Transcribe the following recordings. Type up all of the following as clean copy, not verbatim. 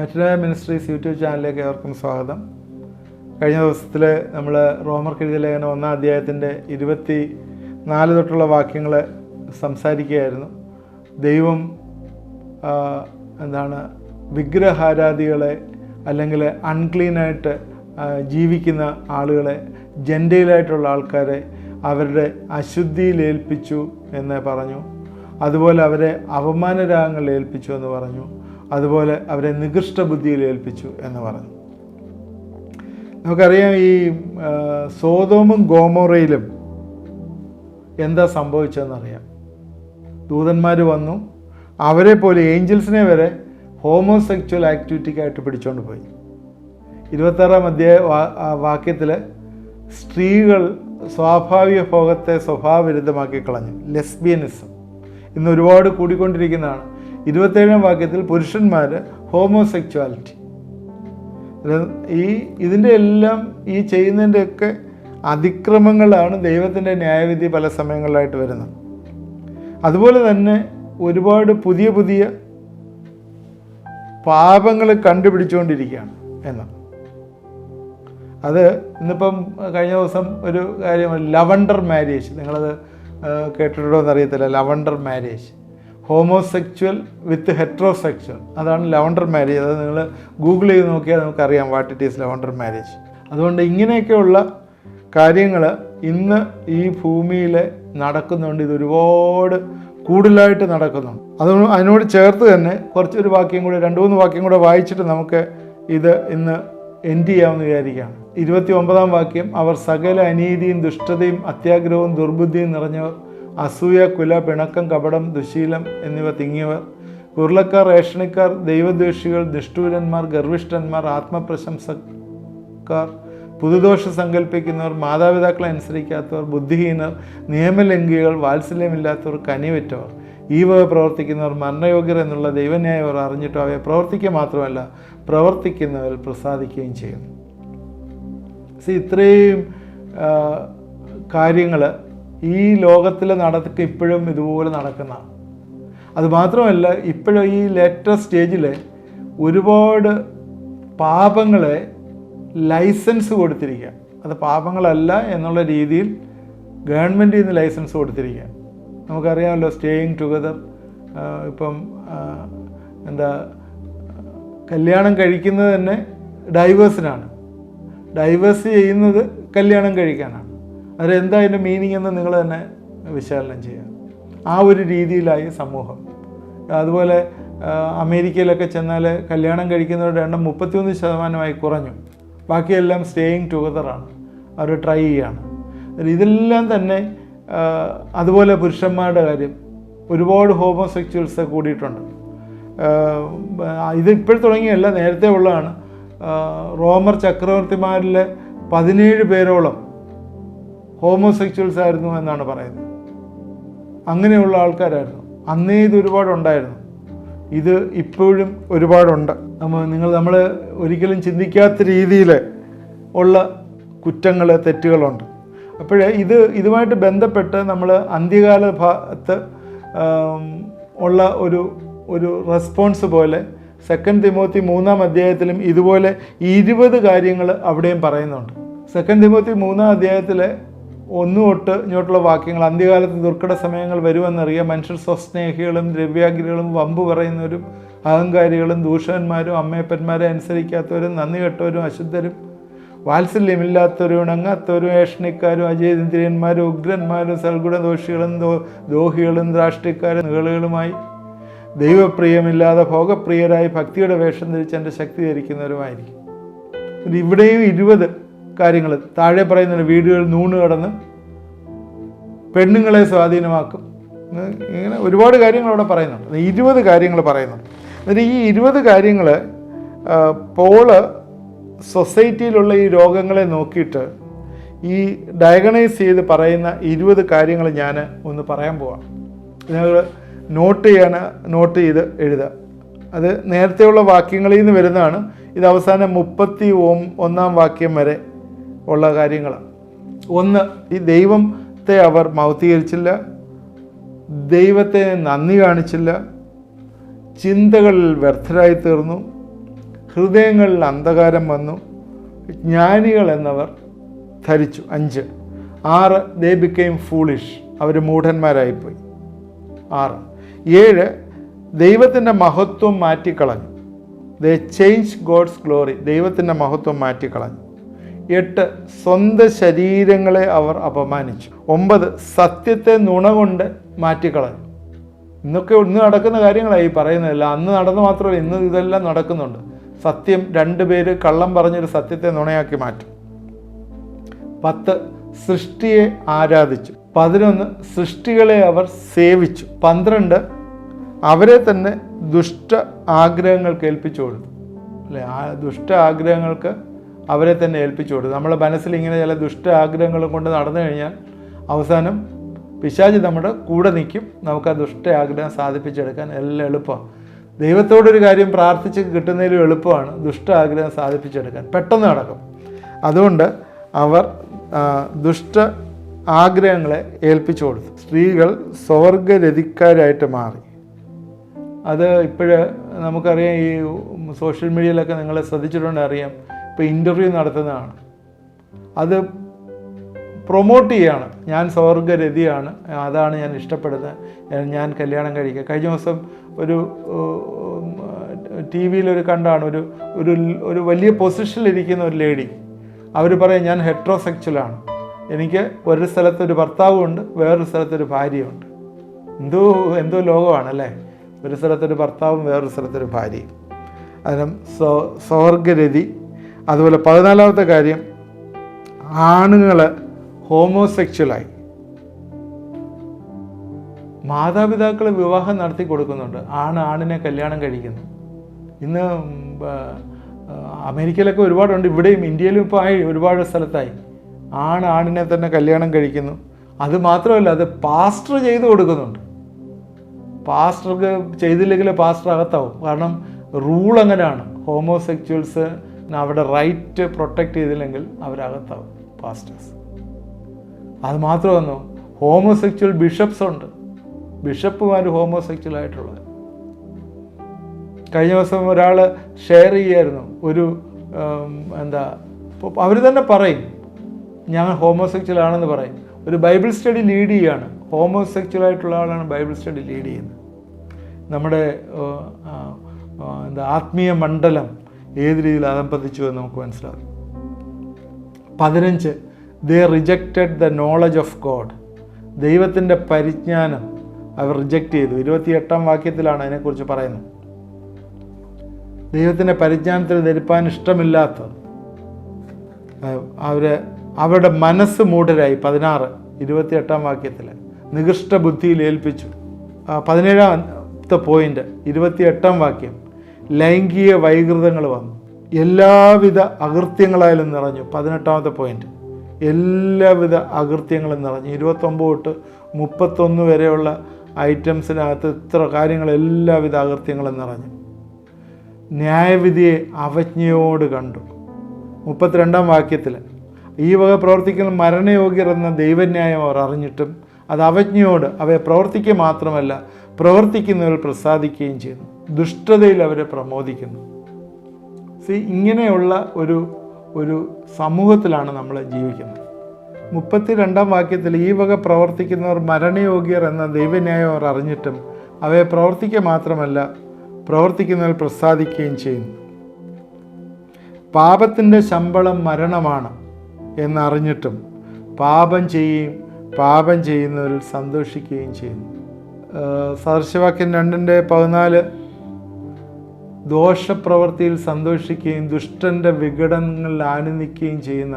മെറ്റന ministries YouTube ചാനലിലേക്ക് ഏവർക്കും സ്വാഗതം. കഴിഞ്ഞ ദിവസത്തിൽ നമ്മൾ റോമർക്കെഴുതിയ ലേഖനം 1-ാം അധ്യായത്തിൻ്റെ 24 തൊട്ടുള്ള വാക്യങ്ങൾ സംസാരിക്കുകയായിരുന്നു. ദൈവം വിഗ്രഹാരാധികളെ അല്ലെങ്കിൽ അൺക്ലീനായിട്ട് ജീവിക്കുന്ന ആളുകളെ, ജെൻറ്റൈലായിട്ടുള്ള ആൾക്കാരെ അവരുടെ അശുദ്ധിയിൽ ഏൽപ്പിച്ചു എന്ന് പറഞ്ഞു. അതുപോലെ അവരെ അവമാനരാഗങ്ങളിൽ ഏൽപ്പിച്ചു എന്ന് പറഞ്ഞു. അതുപോലെ അവരെ നികൃഷ്ട ബുദ്ധിയിൽ ഏൽപ്പിച്ചു എന്ന് പറഞ്ഞു. നമുക്കറിയാം, ഈ സോദോമും ഗോമോറയിലും എന്താ സംഭവിച്ചതെന്നറിയാം. ദൂതന്മാർ വന്നു, അവരെ പോലെ ഏഞ്ചൽസിനെ വരെ ഹോമോസെക്ച്വൽ ആക്ടിവിറ്റിക്കായിട്ട് പിടിച്ചുകൊണ്ട് പോയി. 26-ാം വാക്യത്തിൽ സ്ത്രീകൾ സ്വാഭാവിക ഭോഗത്തെ സ്വഭാവവിരുദ്ധമാക്കി കളഞ്ഞു. ലെസ്ബിയനിസം ഇന്ന് ഒരുപാട് കൂടിക്കൊണ്ടിരിക്കുന്നതാണ്. 27-ാം വാക്യത്തിൽ പുരുഷന്മാർ ഹോമോസെക്ച്വാലിറ്റി. ഇതിൻ്റെ എല്ലാം ഈ ചെയ്യുന്നതിൻ്റെയൊക്കെ അതിക്രമങ്ങളാണ് ദൈവത്തിൻ്റെ ന്യായവിധി പല സമയങ്ങളിലായിട്ട് വരുന്നത്. അതുപോലെ തന്നെ ഒരുപാട് പുതിയ പുതിയ പാപങ്ങൾ കണ്ടുപിടിച്ചുകൊണ്ടിരിക്കുകയാണ് എന്ന്. അത് ഇന്നിപ്പം കഴിഞ്ഞ ദിവസം ഒരു കാര്യം, ലവണ്ടർ മാരേജ്, നിങ്ങളത് കേട്ടിട്ടുണ്ടോ എന്നറിയത്തില്ല. ലവണ്ടർ മാരേജ്, ഹോമോസെക്ച്വൽ വിത്ത് ഹെട്രോസെക്ച്വൽ, അതാണ് ലവണ്ടർ മാരേജ്. അത് നിങ്ങൾ ഗൂഗിൾ ചെയ്ത് നോക്കിയാൽ നമുക്കറിയാം വാട്ട് ഇറ്റ് ഈസ് ലവണ്ടർ മാരേജ്. അതുകൊണ്ട് ഇങ്ങനെയൊക്കെയുള്ള കാര്യങ്ങൾ ഇന്ന് ഈ ഭൂമിയിൽ നടക്കുന്നുണ്ട്. ഇത് ഒരുപാട് കൂടുതലായിട്ട് നടക്കുന്നുണ്ട്. അതിനോട് ചേർത്ത് തന്നെ കുറച്ചൊരു വാക്യം കൂടെ, 2-3 വാക്യം കൂടെ വായിച്ചിട്ട് നമുക്ക് ഇത് ഇന്ന് എൻഡ് ചെയ്യാമെന്ന് വിചാരിക്കുകയാണ്. 29-ാം വാക്യം, അവർ സകല അനീതിയും ദുഷ്ടതയും അത്യാഗ്രഹവും ദുർബുദ്ധിയും നിറഞ്ഞവർ, അസൂയ, കുല, പിണക്കം, കപടം, ദുശീലം എന്നിവ തിങ്ങിയവർ, ഉരുളക്കാർ, ഏഷണിക്കാർ, ദൈവദ്വേഷികൾ, നിഷ്ഠൂരന്മാർ, ഗർവിഷ്ഠന്മാർ, ആത്മപ്രശംസക്കാർ, പുതുദോഷം സങ്കല്പിക്കുന്നവർ, മാതാപിതാക്കളെ അനുസരിക്കാത്തവർ, ബുദ്ധിഹീനർ, നിയമലംഘികൾ, വാത്സല്യമില്ലാത്തവർ, കനിവറ്റവർ, ഈ വക പ്രവർത്തിക്കുന്നവർ മരണയോഗ്യർ എന്നുള്ള ദൈവന്യായം അവർ അറിഞ്ഞിട്ടോ അവയെ പ്രവർത്തിക്കുക മാത്രമല്ല പ്രവർത്തിക്കുന്നവർ പ്രസാദിക്കുകയും ചെയ്യുന്നു. ഇത്രയും കാര്യങ്ങൾ ഈ ലോകത്തിൽ നടത്തിട്ട് ഇപ്പോഴും ഇതുപോലെ നടക്കുന്നതാണ്. അതുമാത്രമല്ല, ഇപ്പോഴും ഈ ലേറ്റസ്റ്റ് സ്റ്റേജിൽ ഒരുപാട് പാപങ്ങളെ ലൈസൻസ് കൊടുത്തിരിക്കുക. അത് പാപങ്ങളല്ല എന്നുള്ള രീതിയിൽ ഗവൺമെൻറ്റിൽ നിന്ന് ലൈസൻസ് കൊടുത്തിരിക്കുക. നമുക്കറിയാമല്ലോ, സ്റ്റേയിങ് ടുഗദർ, ഇപ്പം കല്യാണം കഴിക്കുന്നത് തന്നെ ഡൈവേഴ്സിനാണ്, ഡൈവേഴ്സ് ചെയ്യുന്നത് കല്യാണം കഴിക്കാനാണ്. അതിലെന്താ അതിൻ്റെ മീനിങ് എന്ന് നിങ്ങൾ തന്നെ വിശകലനം ചെയ്യുക. ആ ഒരു രീതിയിലായി സമൂഹം. അതുപോലെ അമേരിക്കയിലൊക്കെ ചെന്നാൽ കല്യാണം കഴിക്കുന്നവരുടെ എണ്ണം 31% കുറഞ്ഞു. ബാക്കിയെല്ലാം സ്റ്റേയിങ് ടുഗദറാണ്, അവർ ട്രൈ ചെയ്യാണ്. ഇതെല്ലാം തന്നെ. അതുപോലെ പുരുഷന്മാരുടെ കാര്യം, ഒരുപാട് ഹോമോസെക്ച്വൽസ് കൂടിയിട്ടുണ്ട്. ഇത് ഇപ്പോൾ തുടങ്ങിയല്ല, നേരത്തെ ഉള്ളതാണ്. റോമർ ചക്രവർത്തിമാരിൽ 17 പേരോളം ഹോമോസെക്ച്വൽസ് ആയിരുന്നു എന്നാണ് പറയുന്നത്. അങ്ങനെയുള്ള ആൾക്കാരായിരുന്നു. അന്നേ ഇത് ഒരുപാടുണ്ടായിരുന്നു. ഇത് ഇപ്പോഴും ഒരുപാടുണ്ട്. നമ്മൾ ഒരിക്കലും ചിന്തിക്കാത്ത രീതിയിൽ ഉള്ള കുറ്റങ്ങൾ, തെറ്റുകളുണ്ട്. അപ്പോഴേ ഇതുമായിട്ട് ബന്ധപ്പെട്ട് നമ്മൾ അന്ത്യകാല ഭാഗത്ത് ഉള്ള ഒരു റെസ്പോൺസ് പോലെ 2 തിമോത്തി 3-ാം അധ്യായത്തിലും ഇതുപോലെ 20 കാര്യങ്ങൾ അവിടെയും പറയുന്നുണ്ട്. 2 തിമോത്തി 3-ാം അധ്യായത്തിലെ 1 തൊട്ട് ഇങ്ങോട്ടുള്ള വാക്യങ്ങൾ, അന്ത്യകാലത്ത് ദുർഘട സമയങ്ങൾ വരുമെന്നറിയാം. മനുഷ്യർ സ്വസ്നേഹികളും ദ്രവ്യാഗ്രഹികളും, വമ്പ് പറയുന്നവരും, അഹങ്കാരികളും, ദൂഷകന്മാരും, അമ്മയപ്പന്മാരെ അനുസരിക്കാത്തവരും, നന്ദി കെട്ടവരും, അശുദ്ധരും, വാത്സല്യമില്ലാത്തവരും, ഇണങ്ങാത്തവരും, ഏഷണിക്കാരും, അജേന്ദ്രിയന്മാരും, ഉഗ്രന്മാരും, സൽഗുണദോഷികളും, ദ്രോഹികളും, ദ്രാഷ്ട്രിക്കാരും, നികളുമായി, ദൈവപ്രിയമില്ലാതെ ഭോഗപ്രിയരായി ഭക്തിയുടെ വേഷം ധരിച്ച് എൻ്റെ ശക്തി ധരിക്കുന്നവരുമായിരിക്കും. ഇവിടെയും 20 കാര്യങ്ങൾ താഴെ പറയുന്നുണ്ട്. വീടുകൾ നൂണ് കടന്ന് പെണ്ണുങ്ങളെ സ്വാധീനമാക്കും. ഇങ്ങനെ ഒരുപാട് കാര്യങ്ങൾ അവിടെ പറയുന്നുണ്ട്. 20 കാര്യങ്ങൾ പറയുന്നുണ്ട്. എന്നിട്ട് ഈ 20 കാര്യങ്ങൾ പോള് സൊസൈറ്റിയിലുള്ള ഈ രോഗങ്ങളെ നോക്കിയിട്ട് ഈ ഡയഗ്നൈസ് ചെയ്ത് പറയുന്ന 20 കാര്യങ്ങൾ ഞാൻ ഒന്ന് പറയാൻ പോവാം. നിങ്ങൾ നോട്ട് ചെയ്ത് എഴുതുക. അത് നേരത്തെയുള്ള വാക്യങ്ങളിൽ നിന്ന് വരുന്നതാണ്. ഇത് അവസാനം 31-ാം വാക്യം വരെ ഉള്ള കാര്യങ്ങളാണ്. 1, ഈ ദൈവത്തെ അവർ മൗത്തീകരിച്ചില്ല, ദൈവത്തെ നന്ദി കാണിച്ചില്ല, ചിന്തകളിൽ വ്യർത്ഥരായി തീർന്നു, ഹൃദയങ്ങളിൽ അന്ധകാരം വന്നു, ജ്ഞാനികൾ എന്നവർ ധരിച്ചു. 5. 6. ദേ ബിക്കെയിം ഫൂളിഷ്, അവർ മൂഢന്മാരായിപ്പോയി. 6. 7. ദൈവത്തിൻ്റെ മഹത്വം മാറ്റിക്കളഞ്ഞു. ദേ ചേഞ്ച് ഗോഡ്സ് ഗ്ലോറി, ദൈവത്തിൻ്റെ മഹത്വം മാറ്റിക്കളഞ്ഞു. 8. സ്വന്തം ശരീരങ്ങളെ അവർ അപമാനിച്ചു. 9. സത്യത്തെ നുണ കൊണ്ട് മാറ്റിക്കളഞ്ഞു. ഇന്ന് നടക്കുന്ന കാര്യങ്ങളായി പറയുന്നതല്ല, അന്ന് നടന്നു മാത്രമല്ല, ഇന്ന് ഇതെല്ലാം നടക്കുന്നുണ്ട്. സത്യം, 2 പേര് കള്ളം പറഞ്ഞൊരു സത്യത്തെ നുണയാക്കി മാറ്റും. 10. സൃഷ്ടിയെ ആരാധിച്ചു. 11. സൃഷ്ടികളെ അവർ സേവിച്ചു. 12. അവരെ തന്നെ ദുഷ്ട ആഗ്രഹങ്ങൾക്ക് ഏൽപ്പിച്ചു കൊടുത്തു. അല്ലേ, ആ ദുഷ്ട ആഗ്രഹങ്ങൾക്ക് അവരെ തന്നെ ഏൽപ്പിച്ചു കൊടുത്തു. നമ്മുടെ മനസ്സിൽ ഇങ്ങനെ ചില ദുഷ്ട ആഗ്രഹങ്ങളും കൊണ്ട് നടന്നു കഴിഞ്ഞാൽ അവസാനം പിശാചി നമ്മുടെ കൂടെ നിൽക്കും. നമുക്ക് ആ ദുഷ്ട ആഗ്രഹം സാധിപ്പിച്ചെടുക്കാൻ എല്ലാം എളുപ്പമാണ്. ദൈവത്തോടൊരു കാര്യം പ്രാർത്ഥിച്ച് കിട്ടുന്നതിലും എളുപ്പമാണ് ദുഷ്ട ആഗ്രഹം സാധിപ്പിച്ചെടുക്കാൻ, പെട്ടെന്ന് നടക്കും. അതുകൊണ്ട് അവർ ദുഷ്ട ആഗ്രഹങ്ങളെ ഏൽപ്പിച്ചു കൊടുത്തു. സ്ത്രീകൾ സ്വർഗരതിക്കാരായിട്ട് മാറി. അത് ഇപ്പോഴ് നമുക്കറിയാം, ഈ സോഷ്യൽ മീഡിയയിലൊക്കെ നിങ്ങൾ ശ്രദ്ധിച്ചിട്ടുണ്ടെങ്കിൽ അറിയാം, ഇപ്പോൾ ഇൻ്റർവ്യൂ നടത്തുന്നതാണ്, അത് പ്രൊമോട്ട് ചെയ്യുകയാണ്. ഞാൻ സ്വർഗരതിയാണ്, അതാണ് ഞാൻ ഇഷ്ടപ്പെടുന്നത്, ഞാൻ കല്യാണം കഴിക്കുക. കഴിഞ്ഞ ദിവസം ഒരു ടി വിയിലൊരു കണ്ടാണ്, ഒരു വലിയ പൊസിഷനിലിരിക്കുന്ന ഒരു ലേഡി, അവർ പറയും ഞാൻ ഹെട്രോസെക്ച്വലാണ്, എനിക്ക് ഒരു സ്ഥലത്തൊരു ഭർത്താവുമുണ്ട്, വേറൊരു സ്ഥലത്തൊരു ഭാര്യയുണ്ട്. എന്തോ ലോകമാണല്ലേ, ഒരു സ്ഥലത്തൊരു ഭർത്താവും വേറൊരു സ്ഥലത്തൊരു ഭാര്യയും. അതിനും സ്വർഗരതി. അതുപോലെ 14-ാമത്തെ കാര്യം, ആണുങ്ങൾ ഹോമോസെക്ച്വലായി. മാതാപിതാക്കൾ വിവാഹം നടത്തി കൊടുക്കുന്നുണ്ട്, ആണിനെ കല്യാണം കഴിക്കുന്നു. ഇന്ന് അമേരിക്കയിലൊക്കെ ഒരുപാടുണ്ട്, ഇവിടെയും ഇന്ത്യയിലും ഇപ്പോൾ ആയി, ഒരുപാട് സ്ഥലത്തായി. ആണിനെ തന്നെ കല്യാണം കഴിക്കുന്നു. അത് മാത്രമല്ല, അത് പാസ്റ്റർ ചെയ്തു കൊടുക്കുന്നുണ്ട്. പാസ്റ്റർക്ക് ചെയ്തില്ലെങ്കിൽ പാസ്റ്റർ അകത്താവും. കാരണം റൂൾ അങ്ങനെയാണ്, ഹോമോസെക്ച്വൽസ് അവിടെ റൈറ്റ് പ്രൊട്ടക്റ്റ് ചെയ്തില്ലെങ്കിൽ അവരകത്താവും പാസ്റ്റേഴ്സ്. അത് മാത്രമൊന്നു, ഹോമോസെക്ച്വൽ ബിഷപ്സ് ഉണ്ട്, ബിഷപ്പുമാർ ഹോമോസെക്ച്വൽ ആയിട്ടുള്ളത്. കഴിഞ്ഞ ദിവസം ഒരാൾ ഷെയർ ചെയ്യായിരുന്നു, അവർ തന്നെ പറയും ഞാൻ ഹോമോസെക്ച്വൽ ആണെന്ന് പറയും. ഒരു ബൈബിൾ സ്റ്റഡി ലീഡ് ചെയ്യുകയാണ്, ഹോമോസെക്ച്വൽ ആയിട്ടുള്ള ആളാണ് ബൈബിൾ സ്റ്റഡി ലീഡ് ചെയ്യുന്നത്. നമ്മുടെ ആത്മീയ മണ്ഡലം ഏത് രീതിയിൽ അതമ്പതിച്ചു എന്ന് നമുക്ക് മനസ്സിലാകും. 15. They rejected the knowledge of God, ദൈവത്തിൻ്റെ പരിജ്ഞാനം അവർ റിജക്റ്റ് ചെയ്തു. 28-ാം വാക്യത്തിലാണ് അതിനെക്കുറിച്ച് പറയുന്നത്. ദൈവത്തിൻ്റെ പരിജ്ഞാനത്തിൽ ധരിപ്പാൻ ഇഷ്ടമില്ലാത്തത് അവരുടെ മനസ്സ് മൂഢരായി. 16 28-ാം വാക്യത്തിൽ നികൃഷ്ട ബുദ്ധിയിൽ ഏൽപ്പിച്ചു. 17-ാമത്തെ പോയിന്റ് 28-ാം വാക്യം, ലൈംഗിക വൈകൃതങ്ങൾ വന്നു, എല്ലാവിധ അകൃത്യങ്ങളായാലും നിറഞ്ഞു. 18-ാമത്തെ പോയിന്റ്, എല്ലാവിധ അകൃത്യങ്ങളും നിറഞ്ഞു. 29 തൊട്ട് 31 വരെയുള്ള ഐറ്റംസിനകത്ത് ഇത്ര കാര്യങ്ങൾ, എല്ലാവിധ അകൃത്യങ്ങളും നിറഞ്ഞു. ന്യായവിധിയെ അവജ്ഞയോട് കണ്ടു. 32-ാം വാക്യത്തിൽ, ഈ വക പ്രവർത്തിക്കുന്ന മരണയോഗ്യർ എന്ന ദൈവന്യായം അവർ അറിഞ്ഞിട്ടും അത് അവജ്ഞയോട് അവയെ പ്രവർത്തിക്കുക മാത്രമല്ല പ്രവർത്തിക്കുന്നവർ പ്രസാദിക്കുകയും ചെയ്യുന്നു, ദുഷ്ടതയിൽ അവരെ പ്രമോദിക്കുന്നു. ഇങ്ങനെയുള്ള ഒരു സമൂഹത്തിലാണ് നമ്മൾ ജീവിക്കുന്നത്. 32-ാം വാക്യത്തിൽ, ഈ വക പ്രവർത്തിക്കുന്നവർ മരണയോഗ്യർ എന്ന ദൈവന്യായം അവർ അറിഞ്ഞിട്ടും അവയെ പ്രവർത്തിക്കുക മാത്രമല്ല പ്രവർത്തിക്കുന്നവർ പ്രസാദിക്കുകയും ചെയ്യുന്നു. പാപത്തിൻ്റെ ശമ്പളം മരണമാണ് എന്നറിഞ്ഞിട്ടും പാപം ചെയ്യുന്നവരിൽ സന്തോഷിക്കുകയും ചെയ്യുന്നു. സദൃശവാക്യം 2:14, ദോഷപ്രവൃത്തിയിൽ സന്തോഷിക്കുകയും ദുഷ്ടൻ്റെ വിഘടനങ്ങളിൽ ആനന്ദിക്കുകയും ചെയ്യുന്ന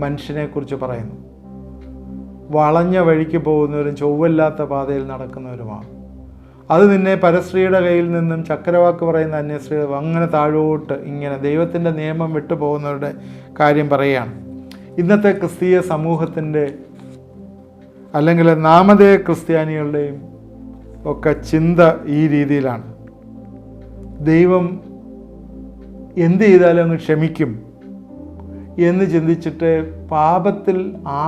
മനുഷ്യനെക്കുറിച്ച് പറയുന്നു. വളഞ്ഞ വഴിക്ക് പോകുന്നവരും ചൊവ്വല്ലാത്ത പാതയിൽ നടക്കുന്നവരുമാണ്. അത് നിന്നെ പരസ്ത്രീയുടെ കയ്യിൽ നിന്നും, ചക്രവാക്ക് പറയുന്ന അന്യസ്ത്രീയുടെ, അങ്ങനെ താഴോട്ട് ഇങ്ങനെ ദൈവത്തിൻ്റെ നിയമം വിട്ടു പോകുന്നവരുടെ കാര്യം പറയുകയാണ്. ഇന്നത്തെ ക്രിസ്തീയ സമൂഹത്തിൻ്റെ അല്ലെങ്കിൽ നാമധേയ ക്രിസ്ത്യാനികളുടെയും ഒക്കെ ചിന്ത ഈ രീതിയിലാണ്. ദൈവം എന്ത് ചെയ്താലും അങ്ങ് ക്ഷമിക്കും എന്ന് ചിന്തിച്ചിട്ട് പാപത്തിൽ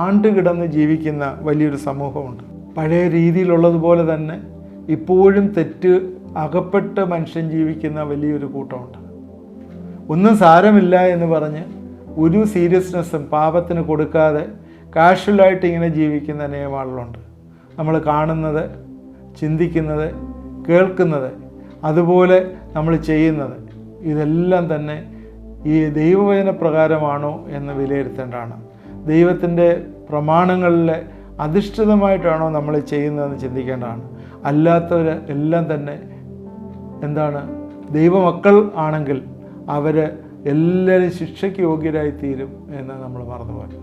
ആണ്ടുകിടന്ന് ജീവിക്കുന്ന വലിയൊരു സമൂഹമുണ്ട്. പഴയ രീതിയിലുള്ളതുപോലെ തന്നെ ഇപ്പോഴും തെറ്റ് അകപ്പെട്ട് മനുഷ്യൻ ജീവിക്കുന്ന വലിയൊരു കൂട്ടമുണ്ട്. ഒന്നും സാരമില്ല എന്ന് പറഞ്ഞ് ഒരു സീരിയസ്നെസ്സും പാപത്തിന് കൊടുക്കാതെ കാഷ്വലായിട്ട് ഇങ്ങനെ ജീവിക്കുന്ന അനേകം ആളുകളുണ്ട്. നമ്മൾ കാണുന്നത്, ചിന്തിക്കുന്നത്, കേൾക്കുന്നത്, അതുപോലെ നമ്മൾ ചെയ്യുന്നത് ഇതെല്ലാം തന്നെ ഈ ദൈവവചന പ്രകാരമാണോ എന്ന് വിലയിരുത്തേണ്ടതാണ്. ദൈവത്തിൻ്റെ പ്രമാണങ്ങളിൽ അധിഷ്ഠിതമായിട്ടാണോ നമ്മൾ ചെയ്യുന്നതെന്ന് ചിന്തിക്കേണ്ടതാണ്. അല്ലാത്തവർ എല്ലാം തന്നെ എന്താണ്, ദൈവമക്കൾ ആണെങ്കിൽ അവർ എല്ലാവരും ശിക്ഷയ്ക്ക് യോഗ്യരായിത്തീരും എന്ന് നമ്മൾ മറന്നുപോയി.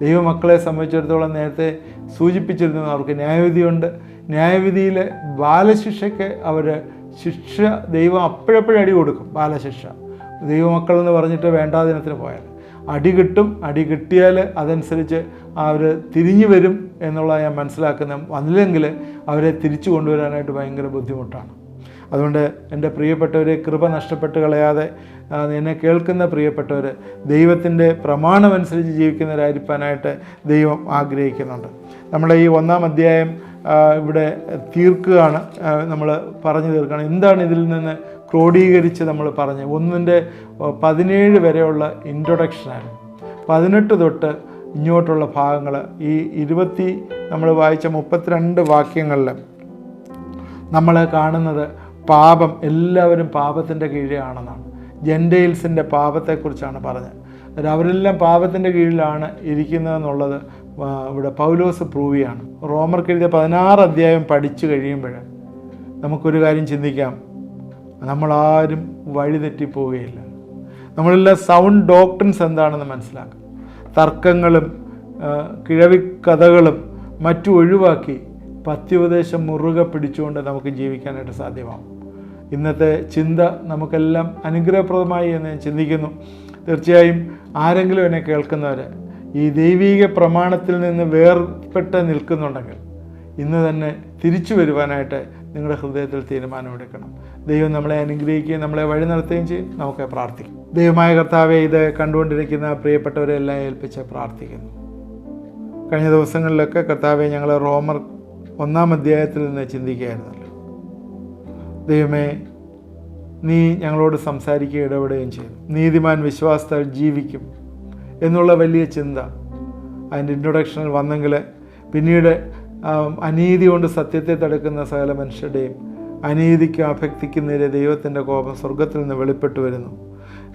ദൈവമക്കളെ സംബന്ധിച്ചിടത്തോളം നേരത്തെ സൂചിപ്പിച്ചിരുന്നു, അവർക്ക് ന്യായവിധിയുണ്ട്. ന്യായവിധിയിൽ ബാലശിക്ഷയ്ക്ക് അവർ ശിക്ഷ ദൈവം അപ്പോഴപ്പോഴും അടി കൊടുക്കും. ബാലശിക്ഷ ദൈവമക്കൾ എന്ന് പറഞ്ഞിട്ട് വേണ്ടാദിനത്തിന് പോയാൽ അടി കിട്ടും. അടി കിട്ടിയാൽ അതനുസരിച്ച് അവർ തിരിഞ്ഞു വരും എന്നുള്ള ഞാൻ മനസ്സിലാക്കുന്നത്. അതില്ലെങ്കിൽ അവരെ തിരിച്ചു കൊണ്ടുവരാനായിട്ട് ഭയങ്കര ബുദ്ധിമുട്ടാണ്. അതുകൊണ്ട് എൻ്റെ പ്രിയപ്പെട്ടവരെ, കൃപ നഷ്ടപ്പെട്ട് കളയാതെ എന്നെ കേൾക്കുന്ന പ്രിയപ്പെട്ടവർ ദൈവത്തിൻ്റെ പ്രമാണമനുസരിച്ച് ജീവിക്കുന്നവരായിരിക്കാനായിട്ട് ദൈവം ആഗ്രഹിക്കുന്നുണ്ട്. നമ്മളെ ഈ 1-ാം അധ്യായം ഇവിടെ തീർക്കുകയാണ്, നമ്മൾ പറഞ്ഞു തീർക്കുകയാണ്. എന്താണ് ഇതിൽ നിന്ന് ക്രോഡീകരിച്ച് നമ്മൾ പറഞ്ഞ് 1-17 വരെയുള്ള ഇൻട്രൊഡക്ഷനാണ്. 18 തൊട്ട് ഇങ്ങോട്ടുള്ള ഭാഗങ്ങൾ, ഈ നമ്മൾ വായിച്ച 32 വാക്യങ്ങളിൽ നമ്മൾ കാണുന്നത് പാപം, എല്ലാവരും പാപത്തിൻ്റെ കീഴെയാണെന്നാണ്. ജെൻറ്റൈൽസിൻ്റെ പാപത്തെക്കുറിച്ചാണ് പറഞ്ഞത്. അവരെല്ലാം പാപത്തിൻ്റെ കീഴിലാണ് ഇരിക്കുന്നതെന്നുള്ളത് ഇവിടെ പൗലോസ് പ്രൂവ് ചെയ്യാണ്. റോമർക്ക് എഴുതിയ 16 അധ്യായം പഠിച്ചു കഴിയുമ്പോൾ നമുക്കൊരു കാര്യം ചിന്തിക്കാം, നമ്മളാരും വഴിതെറ്റിപ്പോവുകയില്ല. നമ്മളെല്ലാം സൗണ്ട് ഡോക്ട്രിൻസ് എന്താണെന്ന് മനസ്സിലാക്കും. തർക്കങ്ങളും കിഴവിക്കഥകളും മറ്റും ഒഴിവാക്കി പത്യോപദേശം മുറുകെ പിടിച്ചുകൊണ്ട് നമുക്ക് ജീവിക്കാനായിട്ട് സാധ്യമാകും. ഇന്നത്തെ ചിന്ത നമുക്കെല്ലാം അനുഗ്രഹപ്രദമായി എന്ന് ഞാൻ ചിന്തിക്കുന്നു. തീർച്ചയായും ആരെങ്കിലും എന്നെ കേൾക്കുന്നവർ ഈ ദൈവീക പ്രമാണത്തിൽ നിന്ന് വേർപെട്ട് നിൽക്കുന്നുണ്ടെങ്കിൽ ഇന്ന് തന്നെ തിരിച്ചു വരുവാനായിട്ട് നിങ്ങളുടെ ഹൃദയത്തിൽ തീരുമാനമെടുക്കണം. ദൈവം നമ്മളെ അനുഗ്രഹിക്കുകയും നമ്മളെ വഴി നടത്തുകയും ചെയ്യും. നമുക്ക് പ്രാർത്ഥിക്കാം. ദൈവമായ കർത്താവെ, ഇത് കണ്ടുകൊണ്ടിരിക്കുന്ന പ്രിയപ്പെട്ടവരെ എല്ലാം ഏൽപ്പിച്ച് പ്രാർത്ഥിക്കുന്നു. കഴിഞ്ഞ ദിവസങ്ങളിലൊക്കെ കർത്താവെ, ഞങ്ങൾ റോമർ 1-ാം അധ്യായത്തിൽ നിന്ന് ചിന്തിക്കുകയായിരുന്നല്ലോ. ദൈവമേ, നീ ഞങ്ങളോട് സംസാരിക്കുകയും ഇടപെടുകയും ചെയ്തു. നീതിമാൻ വിശ്വാസത്താൽ ജീവിക്കും എന്നുള്ള വലിയ ചിന്ത അതിൻ്റെ ഇൻട്രൊഡക്ഷനിൽ വന്നെങ്കിൽ പിന്നീട് അനീതി കൊണ്ട് സത്യത്തെ തടുക്കുന്ന സകല മനുഷ്യരുടെയും അനീതിക്കും അഭക്തിക്കും നേരെ ദൈവത്തിൻ്റെ കോപം സ്വർഗത്തിൽ നിന്ന് വെളിപ്പെട്ടു വരുന്നു.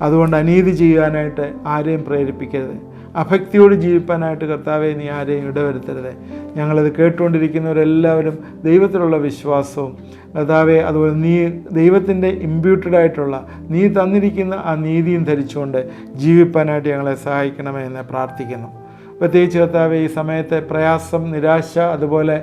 അതുകൊണ്ട് അനീതി ചെയ്യാനായിട്ട് ആരെയും പ്രേരിപ്പിക്കരുത്. അഭക്തിയോട് ജീവിപ്പാനായിട്ട് കർത്താവെ, നീ ആരെയും ഇടവരുത്തരുത്. ഞങ്ങളത് കേട്ടുകൊണ്ടിരിക്കുന്നവരെല്ലാവരും ദൈവത്തിലുള്ള വിശ്വാസവും കർത്താവെ, അതുപോലെ നീ ദൈവത്തിൻ്റെ ഇമ്പ്യൂട്ടഡായിട്ടുള്ള നീ തന്നിരിക്കുന്ന ആ നീതിയും ധരിച്ചുകൊണ്ട് ജീവിപ്പാനായിട്ട് ഞങ്ങളെ സഹായിക്കണമേ എന്ന് പ്രാർത്ഥിക്കുന്നു. പ്രത്യേകിച്ച് കർത്താവെ, ഈ സമയത്തെ പ്രയാസം, നിരാശ, അതുപോലെ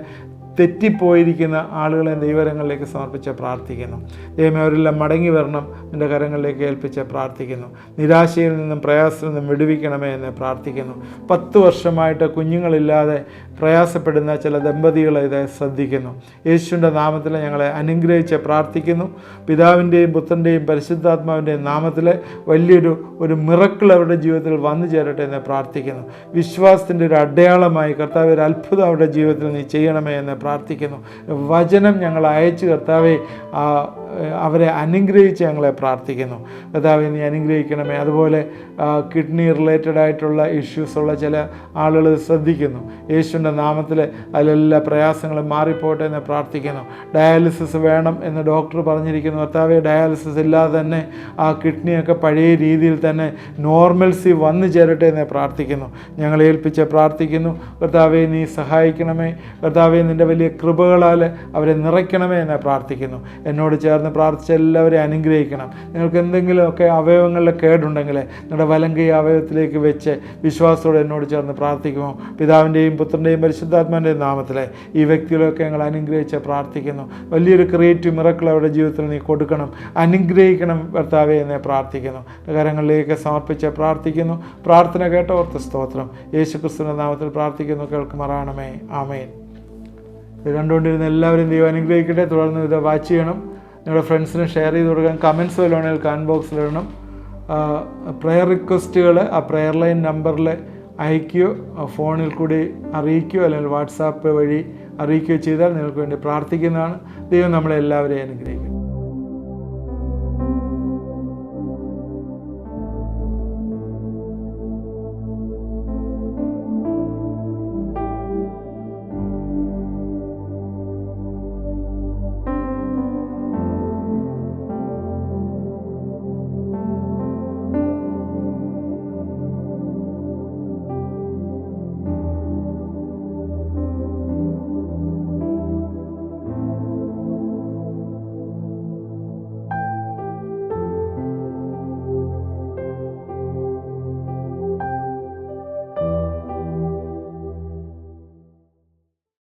തെറ്റിപ്പോയിരിക്കുന്ന ആളുകളെ ദൈവകരങ്ങളിലേക്ക് സമർപ്പിച്ച് പ്രാർത്ഥിക്കുന്നു. ദൈവമേ, അവരെല്ലാം മടങ്ങി വരണം, നിൻ്റെ കരങ്ങളിലേക്ക് ഏൽപ്പിച്ച് പ്രാർത്ഥിക്കുന്നു. നിരാശയിൽ നിന്നും പ്രയാസത്തിൽ നിന്നും വിടുവിക്കണമേ എന്ന് പ്രാർത്ഥിക്കുന്നു. 10 വർഷമായിട്ട് കുഞ്ഞുങ്ങളില്ലാതെ പ്രയാസപ്പെടുന്ന ചില ദമ്പതികളെ ഇത് ശ്രദ്ധിക്കുന്നു. യേശുവിൻ്റെ നാമത്തിൽ ഞങ്ങളെ അനുഗ്രഹിച്ച് പ്രാർത്ഥിക്കുന്നു. പിതാവിൻ്റെയും പുത്രൻ്റെയും പരിശുദ്ധാത്മാവിൻ്റെയും നാമത്തിൽ വലിയൊരു മിറക്കിൾ അവരുടെ ജീവിതത്തിൽ വന്നു ചേരട്ടെ എന്ന് പ്രാർത്ഥിക്കുന്നു. വിശ്വാസത്തിൻ്റെ ഒരു അടയാളമായി കർത്താവ് ഒരു അത്ഭുതം അവരുടെ ജീവിതത്തിൽ നീ ചെയ്യണമേ എന്ന് പ്രാർത്ഥിക്കുന്നു. വചനം ഞങ്ങൾ അയച്ച് കർത്താവെ അവരെ അനുഗ്രഹിച്ച് ഞങ്ങളെ പ്രാർത്ഥിക്കുന്നു. കർത്താവെ, നീ അനുഗ്രഹിക്കണമേ. അതുപോലെ കിഡ്നി റിലേറ്റഡ് ആയിട്ടുള്ള ഇഷ്യൂസുള്ള ചില ആളുകൾ ശ്രദ്ധിക്കുന്നു. യേശുവിൻ്റെ നാമത്തിൽ അതിലെല്ലാ പ്രയാസങ്ങളും മാറിപ്പോട്ടെ എന്ന് പ്രാർത്ഥിക്കുന്നു. ഡയാലിസിസ് വേണം എന്ന് ഡോക്ടർ പറഞ്ഞിരിക്കുന്നു. കർത്താവെ, ഡയാലിസിസ് ഇല്ലാതെ തന്നെ ആ കിഡ്നിയൊക്കെ പഴയ രീതിയിൽ തന്നെ നോർമൽസി വന്നു ചേരട്ടെ എന്ന് പ്രാർത്ഥിക്കുന്നു. ഞങ്ങളെ ഏൽപ്പിച്ച് പ്രാർത്ഥിക്കുന്നു. കർത്താവെ, നീ സഹായിക്കണമേ. കർത്താവെ, നിൻ്റെ വലിയ കൃപകളാൽ അവരെ നിറയ്ക്കണമേ എന്ന് പ്രാർത്ഥിക്കുന്നു. എന്നോട് ചേർന്ന് പ്രാർത്ഥിച്ച എല്ലാവരെയും അനുഗ്രഹിക്കണം. നിങ്ങൾക്ക് എന്തെങ്കിലുമൊക്കെ അവയവങ്ങളിൽ കേടുണ്ടെങ്കിൽ നിങ്ങളുടെ വലങ്കൈ അവയവത്തിലേക്ക് വെച്ച് വിശ്വാസത്തോടെ എന്നോട് ചേർന്ന് പ്രാർത്ഥിക്കുമോ? പിതാവിൻ്റെയും പുത്രൻ്റെയും പരിശുദ്ധാത്മാവിൻ്റെയും നാമത്തിൽ ഈ വ്യക്തികളൊക്കെ ഞങ്ങൾ അനുഗ്രഹിച്ച് പ്രാർത്ഥിക്കുന്നു. വലിയൊരു ക്രിയേറ്റീവ് മിറക്കിൾ അവരുടെ ജീവിതത്തിൽ നീ കൊടുക്കണം, അനുഗ്രഹിക്കണം കർത്താവേ എന്ന് പ്രാർത്ഥിക്കുന്നു. കരങ്ങളിലേക്ക് സമർപ്പിച്ച് പ്രാർത്ഥിക്കുന്നു. പ്രാർത്ഥന കേട്ട ഓർത്ത് സ്തോത്രം. യേശു ക്രിസ്തുവിൻ്റെ നാമത്തിൽ പ്രാർത്ഥിക്കുന്നു. കേൾക്കുമാറാണമേ. ആമേൻ. ഇത് കണ്ടുകൊണ്ടിരുന്ന എല്ലാവരും ദൈവം അനുഗ്രഹിക്കട്ടെ. തുടർന്ന് ഇത് വാച്ച് ചെയ്യണം. നിങ്ങളുടെ ഫ്രണ്ട്സിന് ഷെയർ ചെയ്ത് കൊടുക്കാൻ. കമൻസ് വല്ലതും കമൻറ്റ് ബോക്സിൽ ഇടണം. പ്രെയർ റിക്വസ്റ്റുകൾ ആ പ്രെയർ ലൈൻ നമ്പറിൽ അയക്കുകയോ ഫോണിൽ കൂടി അറിയിക്കുകയോ അല്ലെങ്കിൽ വാട്സാപ്പ് വഴി അറിയിക്കുകയോ ചെയ്താൽ നിങ്ങൾക്ക് വേണ്ടി പ്രാർത്ഥിക്കുന്നതാണ്. ദൈവം നമ്മളെല്ലാവരെയും അനുഗ്രഹിക്കും.